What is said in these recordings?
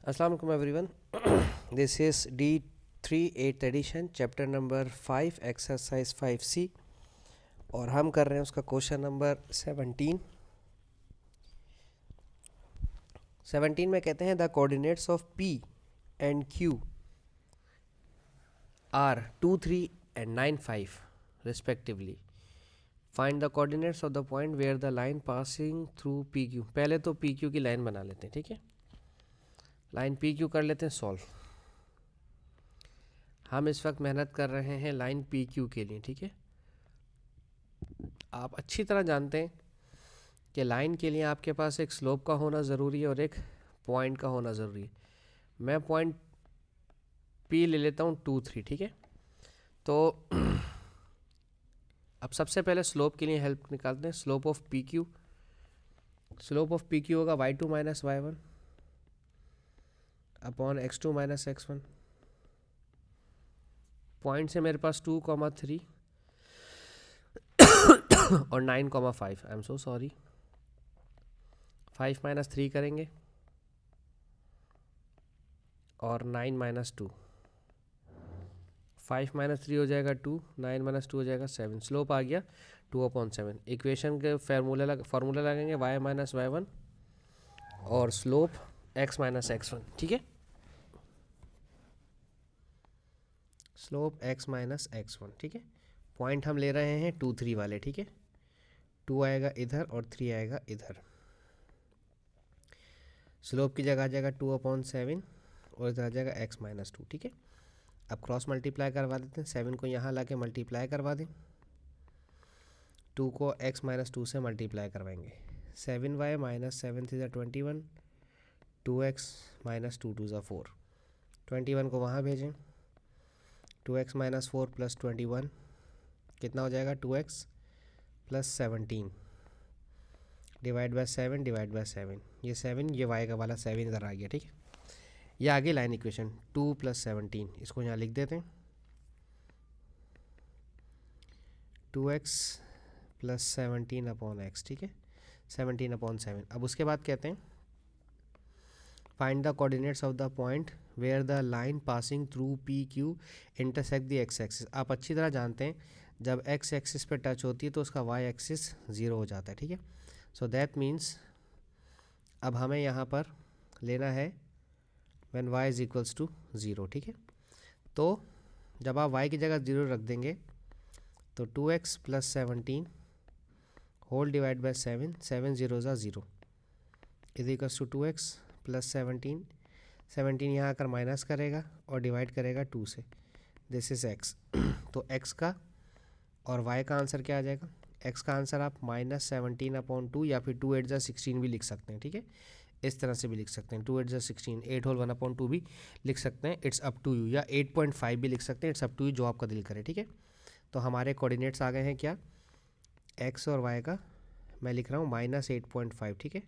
Assalamu alaikum everyone. This is D3 8th edition chapter number 5 exercise 5C और हम कर रहे हैं उसका क्वेश्चन नंबर 17 में कहते हैं the coordinates of P and Q are 2 3 and 9 5 respectively. Find the coordinates of the point where the line passing through PQ. पहले तो PQ की लाइन बना लेते हैं, ठीक है। लाइन PQ कर लेते हैं सॉल्व। हम इस वक्त मेहनत कर रहे हैं लाइन PQ के लिए, ठीक है। आप अच्छी तरह जानते हैं कि लाइन के लिए आपके पास एक स्लोप का होना ज़रूरी है और एक पॉइंट का होना ज़रूरी है। मैं पॉइंट P ले लेता हूँ 2 3, ठीक है। तो अब सबसे पहले स्लोप के लिए हेल्प निकालते हैं। Slope of PQ, slope of PQ होगा y2 minus y1 upon x2 minus x1। Point से मेरे पास 2,3 और 9,5। I am so sorry, 5 minus 3 करेंगे और 9 माइनस 2। 5 माइनस 3 हो जाएगा 2, 9 माइनस 2 हो जाएगा 7। स्लोप आ गया 2/7। इक्वेशन के फार्मूला लगेंगे y माइनस y1 और स्लोप x माइनस x1, ठीक है। स्लोप x माइनस x1, ठीक है। पॉइंट हम ले रहे हैं 2 3 वाले, ठीक है। 2 आएगा इधर और 3 आएगा इधर। स्लोप की जगह आ जाएगा 2/7 और इधर आ जाएगा x माइनस 2, ठीक है। अब क्रॉस मल्टीप्लाई करवा देते हैं। 7 को यहाँ ला के मल्टीप्लाई करवा दें, 2 को x माइनस 2 से मल्टीप्लाई करवाएंगे। 7y minus 7 3 21, 2x minus 2 2 4। 21 को वहाँ भेजें, 2x माइनस 4 प्लस 21 कितना हो जाएगा 2x plus 17 divide by 7 divide by 7। ये 7, ये y का वाला 7 इधर आ गया, ठीक है। ये आगे लाइन इक्वेशन 2 प्लस 17, इसको यहाँ लिख देते हैं। 2x प्लस 17 अपॉन x, ठीक है। 17/7। अब उसके बाद कहते हैं find the coordinates of the point where the line passing through PQ intersect the x axis. आप अच्छी तरह जानते हैं जब x एक्सिस पे टच होती है तो उसका y एक्सिस 0 हो जाता है, ठीक है। सो दैट मीन्स अब हमें यहाँ पर लेना है when y is equals to 0, ठीक है। तो जब आप y की जगह 0 रख देंगे तो 2x plus 17 whole divide by 7, 7 0 0 is equals to 2x plus 17। 17 यहाँ आकर माइनस करेगा और डिवाइड करेगा 2 से। This is x। तो x का और y का आंसर क्या आ जाएगा? x का आंसर आप -17/2 या फिर 2 8 जा 16 भी लिख सकते हैं, ठीक है। इस तरह से भी लिख सकते हैं, 2 8 जा 16, 8 होल 1/2 भी लिख सकते हैं। इट्स अप टू यू, या 8.5 भी लिख सकते हैं। इट्स अप टू यू, जो आपका दिल करे, ठीक है। तो हमारे कोऑर्डिनेट्स आ गए हैं क्या? x और y का मैं लिख रहा हूँ -8.5, ठीक है।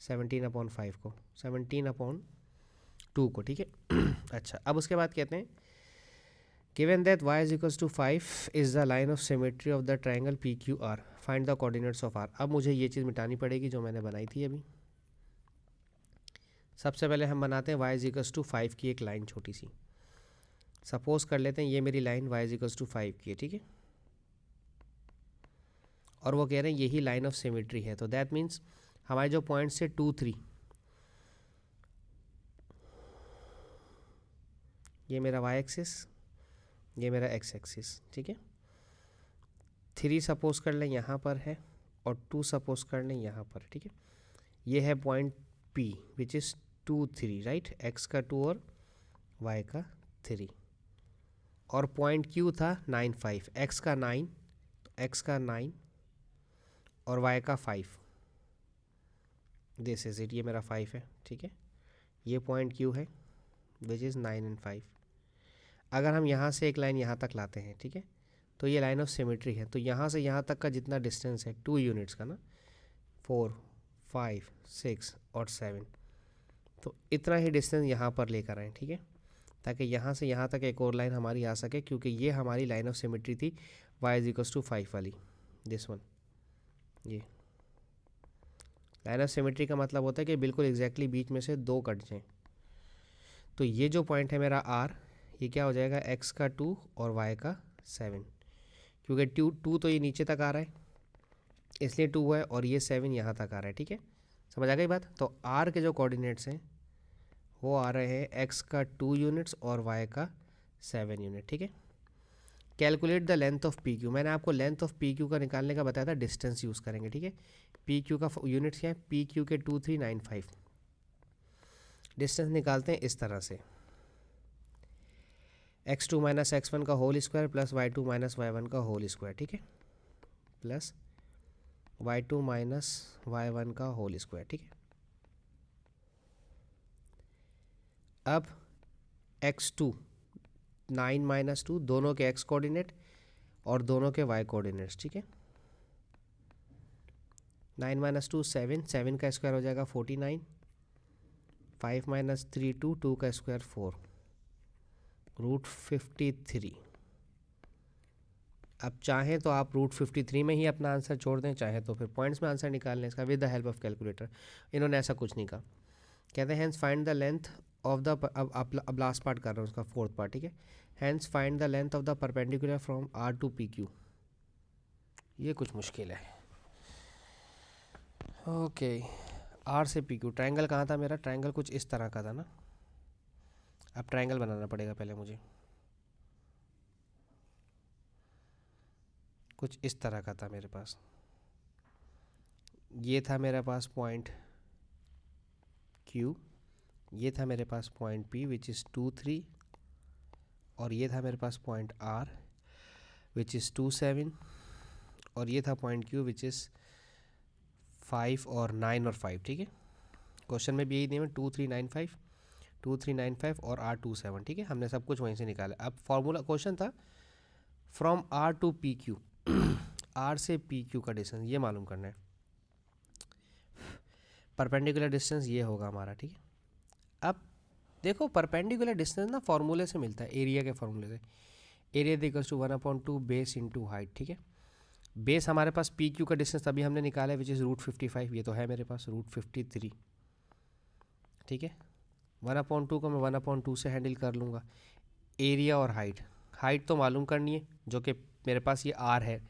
17/5 को 17/2 को, ठीक है। अच्छा, अब उसके बाद कहते हैं given that y is equals to 5 is the line of symmetry of the triangle PQR, find the coordinates of R। अब मुझे ये चीज़ मिटानी पड़ेगी जो मैंने बनाई थी अभी। सबसे पहले हम बनाते हैं y is equals to 5 की एक लाइन छोटी सी। सपोज कर लेते हैं ये मेरी line y is equals to 5 की है, ठीक है। और वो कह रहे हैं यही लाइन ऑफ सिमेट्री है। तो दैट मीन्स हमारे जो पॉइंट से 2 3, ये मेरा y एक्सिस, ये मेरा x एक्सिस, ठीक है। 3 सपोज कर लें यहाँ पर है और 2 सपोज कर लें यहाँ पर, ठीक है। ये है point P which is 2 3, right. x का 2 और y का 3। और पॉइंट Q था 9 5, x का 9, तो x का 9 और y का 5। दिस इज इट, ये मेरा 5 है, ठीक है। ये पॉइंट Q है विच इज़ 9 and 5। अगर हम यहाँ से एक लाइन यहाँ तक लाते हैं, ठीक है, तो ये लाइन ऑफ सिमेट्री है। तो यहाँ से यहाँ तक का जितना डिस्टेंस है 2 यूनिट्स का ना, 4 5 6 और 7, तो इतना ही डिस्टेंस यहाँ पर लेकर आएँ, ठीक है, ताकि यहाँ से यहाँ तक एक और लाइन हमारी आ सके, क्योंकि ये हमारी लाइन ऑफ सिमेट्री थी y इज इक्वल्स टू 5 वाली, दिस वन। ये लाइन ऑफ सिमेट्री का मतलब होता है कि बिल्कुल एग्जैक्टली बीच में से 2 कट जाएँ। तो ये जो पॉइंट है मेरा आर, ये क्या हो जाएगा, एक्स का 2 और वाई का 7, क्योंकि टू तो ये नीचे तक आ रहा है इसलिए 2 है, और ये 7 यहाँ तक आ रहा है। ठीक है, समझ आ गई बात। तो आर के जो कोऑर्डिनेट्स हैं वो आ रहे हैं एक्स का 2 यूनिट्स और वाई का 7 यूनिट। ठीक है, calculate the length of P Q. मैंने आपको लेंथ ऑफ पी क्यू का निकालने का बताया था, डिस्टेंस यूज़ करेंगे। ठीक है, पी क्यू का यूनिट्स क्या है, पी क्यू के 2395। डिस्टेंस निकालते हैं इस तरह से, x2 माइनस x1 का whole square plus y2 minus y1 का होल स्क्वायर। ठीक है, प्लस y2 माइनस y1 का होल स्क्वायर। ठीक है, अब x2 9 माइनस 2 दोनों के x कोऑर्डिनेट और दोनों के y कोऑर्डिनेट्स। ठीक है, 9 माइनस 2 7, 7 का स्क्वायर हो जाएगा 49, 5 माइनस 3 2, 2 का स्क्वायर 4, रूट 53। अब चाहें तो आप रूट 53 में ही अपना आंसर छोड़ दें, चाहे तो फिर पॉइंट्स में आंसर निकाल लें इसका with the help of calculator. इन्होंने ऐसा कुछ नहीं कहा, कहते हैं hence find the length of the, अब लास्ट पार्ट कर रहा हूँ उसका, फोर्थ पार्ट। ठीक है, hence find the length of the perpendicular from R to P Q. ये कुछ मुश्किल है। ओके, आर से पी क्यू, ट्रायंगल कहाँ था मेरा, ट्रायंगल कुछ इस तरह का था ना। अब ट्रायंगल बनाना पड़ेगा पहले मुझे, कुछ इस तरह का था मेरे पास। ये था मेरे पास पॉइंट Q, ये था मेरे पास पॉइंट P विच इज़ 2 3, और ये था मेरे पास पॉइंट R विच इज़ 2 7, और ये था पॉइंट Q विच इज़ 5 और 9 और 5। ठीक है, क्वेश्चन में भी यही दिया है 2 3 9 5, 2 3 9 5 और R 2 7। ठीक है, हमने सब कुछ वहीं से निकाला। अब फॉर्मूला क्वेश्चन था from R to P Q, R से पी क्यू का डिस्टेंस ये मालूम करना है। परपेंडिकुलर डिस्टेंस ये होगा हमारा। ठीक है, अब देखो परपेंडिकुलर डिस्टेंस ना फॉर्मूले से मिलता है, एरिया के फॉर्मूले से। Area equals to 1/2 base into height. ठीक है, बेस हमारे पास पी क्यू का डिस्टेंस अभी हमने निकाला है विच इज़ रूट 55, ये तो है मेरे पास रूट 53। ठीक है, 1/2 को मैं 1/2 से हैंडल कर लूँगा। एरिया और हाइट, हाइट तो मालूम करनी है जो कि मेरे पास ये आर है।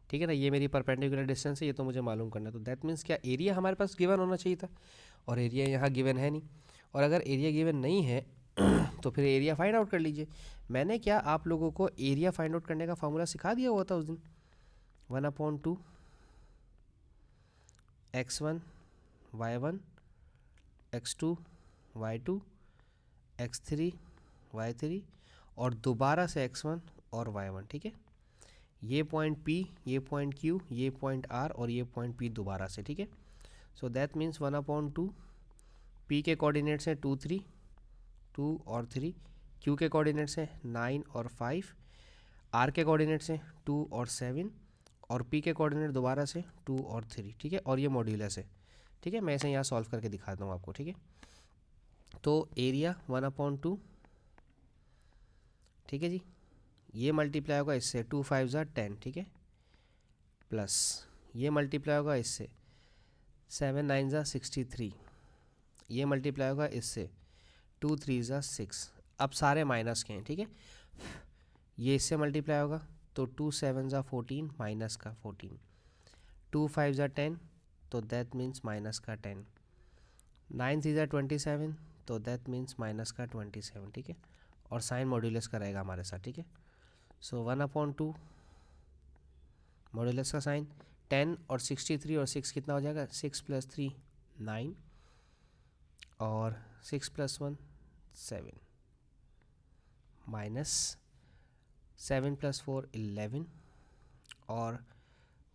ठीक है ना, ये मेरी परपेंडिकुलर डिस्टेंस है, ये तो मुझे मालूम करना है। तो दैट मीन्स क्या, एरिया हमारे पास गिवन होना चाहिए था, और एरिया यहाँ गिवन है नहीं। और अगर एरिया गिवन नहीं है तो फिर एरिया फाइंड आउट कर लीजिए। मैंने क्या आप लोगों को एरिया फाइंड आउट करने का फार्मूला सिखा दिया हुआ था उस दिन, 1/2 x1 y1 x2 y2 x3 y3 और दोबारा से x1 और y1। ठीक है, ये पॉइंट P, ये पॉइंट Q, ये पॉइंट R और ये पॉइंट P दोबारा से। ठीक है, सो दैट मीन्स 1/2 P के कोऑर्डिनेट्स हैं 2 3, 2 और 3, Q के कोऑर्डिनेट्स हैं 9 और 5, R के कोऑर्डिनेट्स हैं 2 और 7, और P के कोऑर्डिनेट दोबारा से 2 और 3। ठीक है, और ये मॉड्यूलस है। ठीक है, मैं इसे यहाँ सॉल्व करके दिखाता हूँ आपको। ठीक है, तो एरिया 1/2, ठीक है जी, ये मल्टीप्लाई होगा इससे 2 5 ज़ा 10। ठीक है, प्लस ये मल्टीप्लाई होगा इससे 7 9 ज़ा 63, ये मल्टीप्लाई होगा इससे 2 3 ज़ा 6। अब सारे माइनस के हैं। ठीक है, ये इससे मल्टीप्लाई होगा तो 2 7 ज़ा 14 माइनस का 14, 2 5 ज़ा 10 तो दैट मीन्स माइनस का 10, 9 3 ज़ा 27 तो दैट मीन्स माइनस का 27। ठीक है, और साइन मॉड्यूलस का रहेगा हमारे साथ। ठीक है, सो 1/2 मॉड्यूलस का साइन 10 और 63 और 6 कितना हो जाएगा, 6 + 3 9 और 6 + 1 7 माइनस 7 + 4 11 और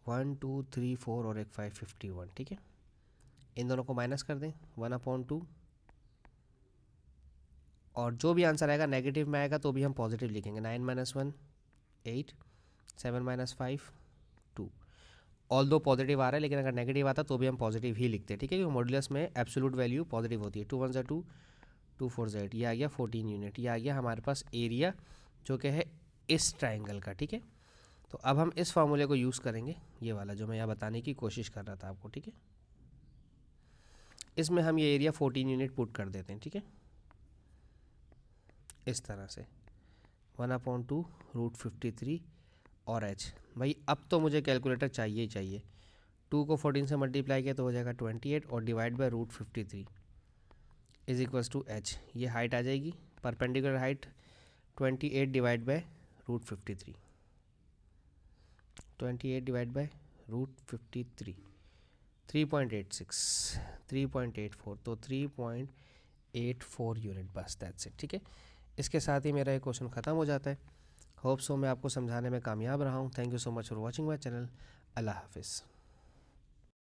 1 2 3 4 और एक 5 51। ठीक है, इन दोनों को माइनस कर दें 1/2, और जो भी आंसर आएगा नेगेटिव में आएगा तो भी हम पॉजिटिव लिखेंगे। 9 - 1 8, 7 - 5 2। ऑल दो पॉजिटिव आ रहा है लेकिन अगर नेगेटिव आता तो भी हम पॉजिटिव ही लिखते हैं। ठीक है, क्योंकि मॉड्यूलस में एब्सोल्यूट वैल्यू पॉजिटिव होती है। 2 1 ज़ा 2, 2 4 ज़ा 8, ये आ गया 14 यूनिट। ये आ गया हमारे पास एरिया जो कि है इस ट्राइंगल का। ठीक है, तो अब हम इस फार्मूले को यूज़ करेंगे, ये वाला जो मैं यहाँ बताने की कोशिश कर रहा था आपको। ठीक है, इसमें हम ये एरिया 14 यूनिट पुट कर देते हैं। ठीक है, इस तरह से 1/2√53 और h। भाई अब तो मुझे कैलकुलेटर चाहिए ही चाहिए। 2 को 14 से मल्टीप्लाई किया तो हो जाएगा 28 और divide by √53 is equals to h। ये हाइट आ जाएगी, perpendicular height 28 divide by √53, 28 divide by √53 3.86 3.84, तो 3.84 यूनिट, बस दैट्स इट। ठीक है, इसके साथ ही मेरा ये क्वेश्चन ख़त्म हो जाता है। होप सो मैं आपको समझाने में कामयाब रहा हूँ। Thank you so much for watching my channel. Allah हाफिज़।